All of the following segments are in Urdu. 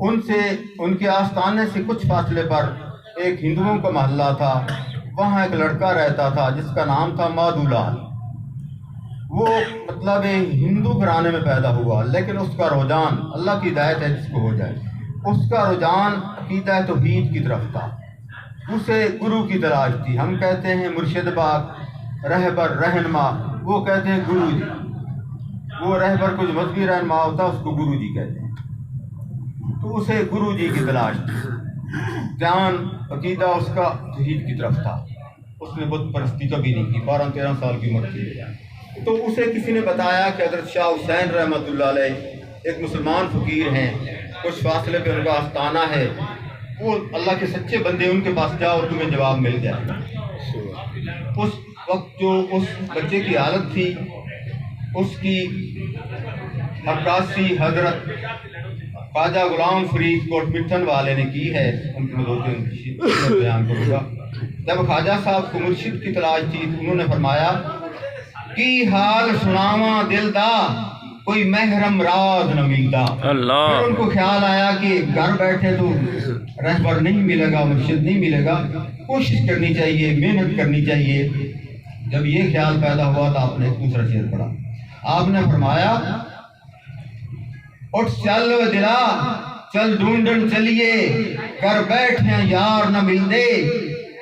ان سے ان کے آستانے سے کچھ فاصلے پر ایک ہندوؤں کا محلہ تھا، وہاں ایک لڑکا رہتا تھا جس کا نام تھا مادھو لال۔ وہ مطلب ہندو گھرانے میں پیدا ہوا، لیکن اس کا رجحان، اللہ کی ہدایت ہے جس کو ہو جائے، اس کا رجحان عقیدہ توحید کی طرف تھا۔ اسے گرو کی تلاش تھی۔ ہم کہتے ہیں مرشد باغ، رہبر، رہنما، وہ کہتے ہیں گرو جی۔ وہ رہبر کچھ مذہبی رہنما ہوتا ہے، اس کو گرو جی کہتے ہیں۔ تو اسے گرو جی کی تلاش تھی، دھیان عقیدہ اس کا توحید کی طرف تھا۔ اس نے بت پرستی کبھی نہیں کی، 12-13 سال کی عمر تھی۔ تو اسے کسی نے بتایا کہ حضرت شاہ حسین رحمۃ اللہ علیہ ایک مسلمان فقیر ہیں، کچھ فاصلے پہ ان کا آستانہ ہے، وہ اللہ کے سچے بندے، ان کے پاس جاؤ تمہیں جواب مل جائے گا۔ اس وقت جو اس بچے کی حالت تھی، اس کی عکاسی حضرت خواجہ غلام فرید کوٹ مٹھن والے نے کی ہے، ان کو بیان کروں گا۔ جب خواجہ صاحب کو مرشد کی تلاش تھی تو انہوں نے فرمایا کی حال سناواں دل دا، کوئی محرم راز نہ ملتا۔ پھر ان کو خیال آیا کہ گھر بیٹھے تو رہبر نہیں ملے گا، مرشد نہیں ملے گا، کوشش کرنی چاہیے، محنت کرنی چاہیے۔ جب یہ خیال پیدا ہوا تو آپ نے ایک دوسرا شعر پڑھا۔ آپ نے فرمایا اٹھ چل و دلا چل ڈھونڈن چلیے، کر بیٹھے یار نہ ملدے،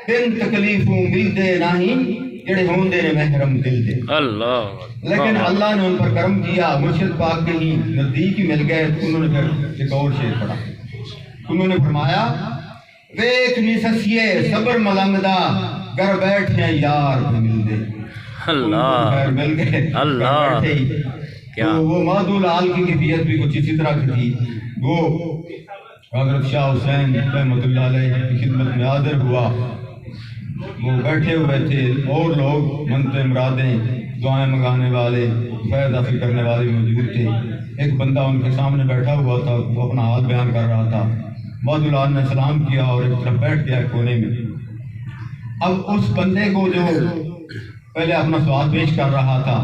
بن تکلیفوں ملدے نہیں، جڑے ہوندے نے محرم دل دے۔ لیکن اللہ نے ان پر کرم کیا، مرشد پاک کے ہی نزدیک ہی مل گئے۔ انہوں نے پھر ایک اور شعر پڑھا، انہوں نے فرمایا ویکھ نی سسیے صبر ملنگ دا، گر بیٹھے یار نہ ملدے۔ اللہ مل گئے، اللہ بیٹھے۔ تو وہ مادھو لال کی کیفیت بھی کچھ اسی طرح کی تھی۔ وہ حضرت شاہ حسین رحمۃ اللہ علیہ کی خدمت میں حاضر ہوا، وہ بیٹھے ہوئے تھے، اور لوگ منتیں مرادیں دعائیں منگانے والے، فیض حاصل کرنے والے موجود تھے۔ ایک بندہ ان کے سامنے بیٹھا ہوا تھا، وہ اپنا حال بیان کر رہا تھا۔ مادھو لال نے سلام کیا اور ایک طرف بیٹھ گیا کونے میں۔ اب اس بندے کو جو پہلے اپنا سوال پیش کر رہا تھا،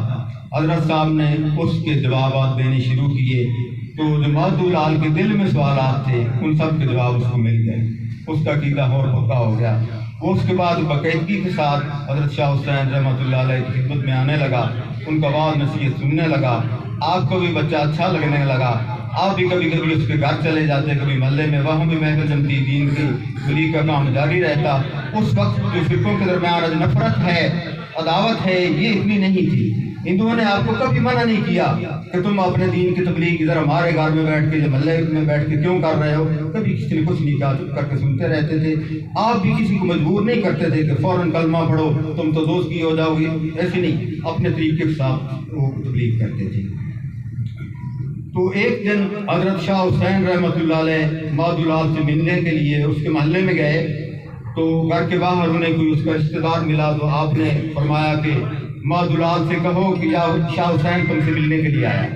حضرت صاحب نے اس کے جوابات دینے شروع کیے، تو جو مادھو لال کے دل میں سوالات تھے ان سب کے جواب اس کو مل گئے، اس کا عقیدہ اور پکا ہو گیا۔ وہ اس کے بعد باقاعدگی کے ساتھ حضرت شاہ حسین رحمۃ اللہ علیہ کی خدمت میں آنے لگا، ان کا وعظ نصیحت سننے لگا۔ آپ کو بھی بچہ اچھا لگنے لگا، آپ بھی کبھی کبھی اس کے گھر چلے جاتے، کبھی محلے میں، وہاں بھی محفل جمتی، دین کی بلی کا کام جاری رہتا۔ اس وقت جو فرقوں کے درمیان آج نفرت ہے، عداوت ہے، یہ اتنی نہیں تھی۔ ہندوؤں نے آپ کو کبھی منع نہیں کیا کہ تم اپنے دین کی تبلیغ ادھر ہمارے گھر میں بیٹھ کے، محلے میں بیٹھ کے کیوں کر رہے ہو، کبھی کسی نے کچھ نہیں کہا، چپ کر کے سنتے رہتے تھے۔ آپ بھی کسی کو مجبور نہیں کرتے تھے کہ فوراً کلمہ پڑھو تم تو دوزخی ہو جاؤ گے، ایسے نہیں، اپنے طریقے کے ساتھ وہ تبلیغ کرتے تھے۔ تو ایک دن حضرت شاہ حسین رحمۃ اللہ علیہ مادھو لال سے ملنے کے لیے اس کے محلے میں گئے، تو گھر کے باہر انہیں کوئی اس کا رشتہ دار ملا، تو آپ نے فرمایا کہ مادھو لال سے کہو کہ شاہ حسین تم سے ملنے کے لیے آیا۔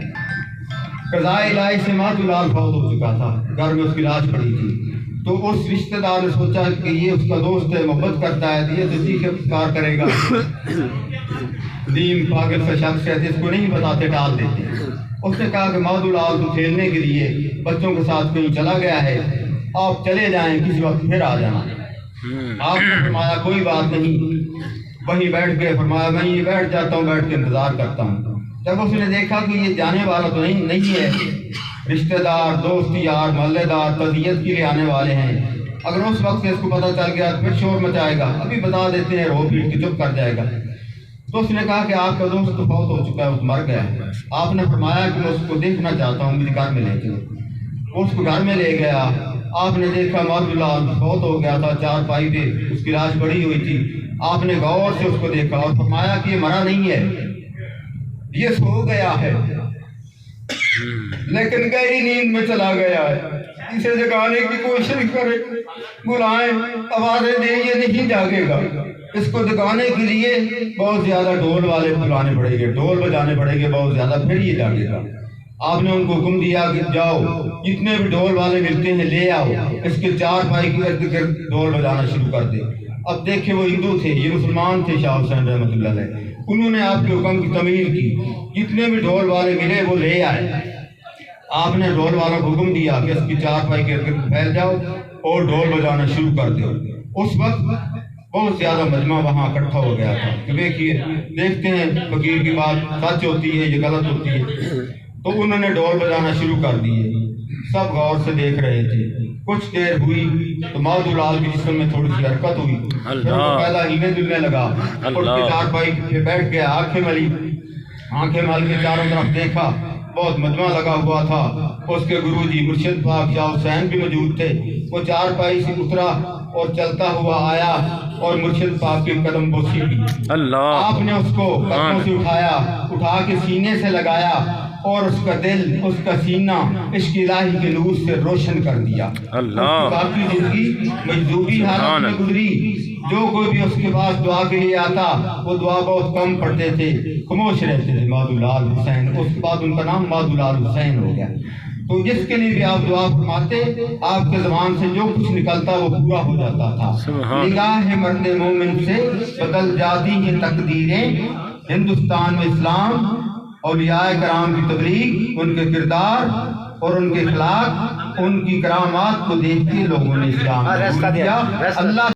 قضائے الہی سے مادھو لال فوت ہو چکا تھا، گھر میں اس کی لاش پڑی تھی۔ تو اس رشتہ دار نے سوچا کہ یہ اس کا دوست ہے، محبت کرتا ہے، یہ تو ٹھیک ہے کار کرے گا، دین پاگل کا شخص ہے، اس کو نہیں بتاتے، ٹال دیتے۔ اس نے کہا کہ مادھو لال تو کھیلنے کے لیے بچوں کے ساتھ کہیں چلا گیا ہے، آپ چلے جائیں، کسی وقت پھر آ جانا۔ آپ نے فرمایا کوئی بات نہیں، وہیں بیٹھ کے فرمایا میں یہ بیٹھ جاتا ہوں، بیٹھ کے انتظار کرتا ہوں۔ جب اس نے دیکھا کہ یہ جانے والا تو نہیں ہے، رشتہ دار، دوست یار، محلے دار تعزیت کے لیے آنے والے ہیں، اگر اس وقت سے اس کو پتہ چل گیا تو پھر شور مچائے گا، ابھی بتا دیتے ہیں، رو پیٹ کے چپ کر جائے گا۔ تو اس نے کہا کہ آپ کا دوست تو فوت ہو چکا ہے، وہ مر گیا ہے۔ آپ نے فرمایا کہ میں اس کو دیکھنا چاہتا ہوں، مجھے گھر میں لے چلو۔ وہ اس کو گھر میں لے گیا۔ آپ نے دیکھا مادھو لال فوت ہو گیا تھا، چارپائی پہ اس کی لاش پڑی ہوئی تھی۔ آپ نے غور سے اس کو دیکھا اور فرمایا کہ یہ مرا نہیں ہے، یہ سو گیا ہے، لیکن گہری نیند میں چلا گیا ہے۔ اسے جگانے کی کوشش کرے، بلائیں، آوازیں دیں، یہ نہیں جاگے گا۔ اس کو جگانے کے لیے بہت زیادہ ڈھول والے بلانے پڑیں گے، ڈھول بجانے پڑیں گے بہت زیادہ، پھر یہ جاگے گا۔ آپ نے ان کو حکم دیا کہ جاؤ، جتنے بھی ڈھول والے ملتے ہیں لے آؤ، اس کے چارپائی کے ارد گرد ڈھول بجانا شروع کر دے۔ اب دیکھیں وہ ہندو تھے، یہ مسلمان تھے، شاہ حسین رحمۃ اللہ علیہ، انہوں نے آپ کے حکم کی تعمیل کی، جتنے بھی ڈھول والے ملے وہ لے آئے۔ آپ نے ڈھول والا کو حکم دیا کہ اس کی چارپائی کے ارد پھیل جاؤ اور ڈھول بجانا شروع کر دو۔ اس وقت بہت زیادہ مجمع وہاں اکٹھا ہو گیا تھا کہ دیکھتے ہیں فقیر کی بات سچ ہوتی ہے یہ غلط ہوتی ہے۔ تو انہوں نے ڈھول بجانا شروع کر دیے، سب غور سے دیکھ رہے تھے۔ کچھ دیر ہوئی تو مادھولال کے جسم میں تھوڑی سی حرکت ہوئی، پھر وہ پہلا ہلنے دلنے لگا، اٹھ کے چارپائی پہ بیٹھ گیا، آنکھیں مل کے چاروں طرف دیکھا، بہت مجمع لگا ہوا تھا۔ اس کے گرو جی مرشد پاک شاہ حسین بھی موجود تھے۔ وہ چارپائی سے اترا اور چلتا ہوا آیا اور مرشد پاک کے قدم بوسی کی۔ آپ نے اس کو قدموں سے اٹھا کے سینے سے لگایا اور اس کا دل، اس کا سینہ عشق الہی کے نور سے روشن کر دیا۔ اس کی باقی زندگی مجذوبی حالت میں گزری۔ جو کوئی بھی اس کے پاس دعا کے لیے آتا وہ دعا بہت کم پڑھتے تھے، خاموش رہتے تھے۔ مادھولال حسین، اس کے بعد ان کا نام مادھولال حسین ہو گیا۔ تو جس کے لیے بھی آپ دعا فرماتے آپ کے زبان سے جو کچھ نکلتا وہ پورا ہو جاتا تھا۔ نگاہ مرد مومن سے بدل جاتی ہیں تقدیریں، ہندوستان میں اسلام، اولیاء کرام کی تبلیغ، ان کے کردار اور ان کے اخلاق، ان کی کرامات کو دیکھ کے لوگوں نے اسلام قبول کیا۔ اللہ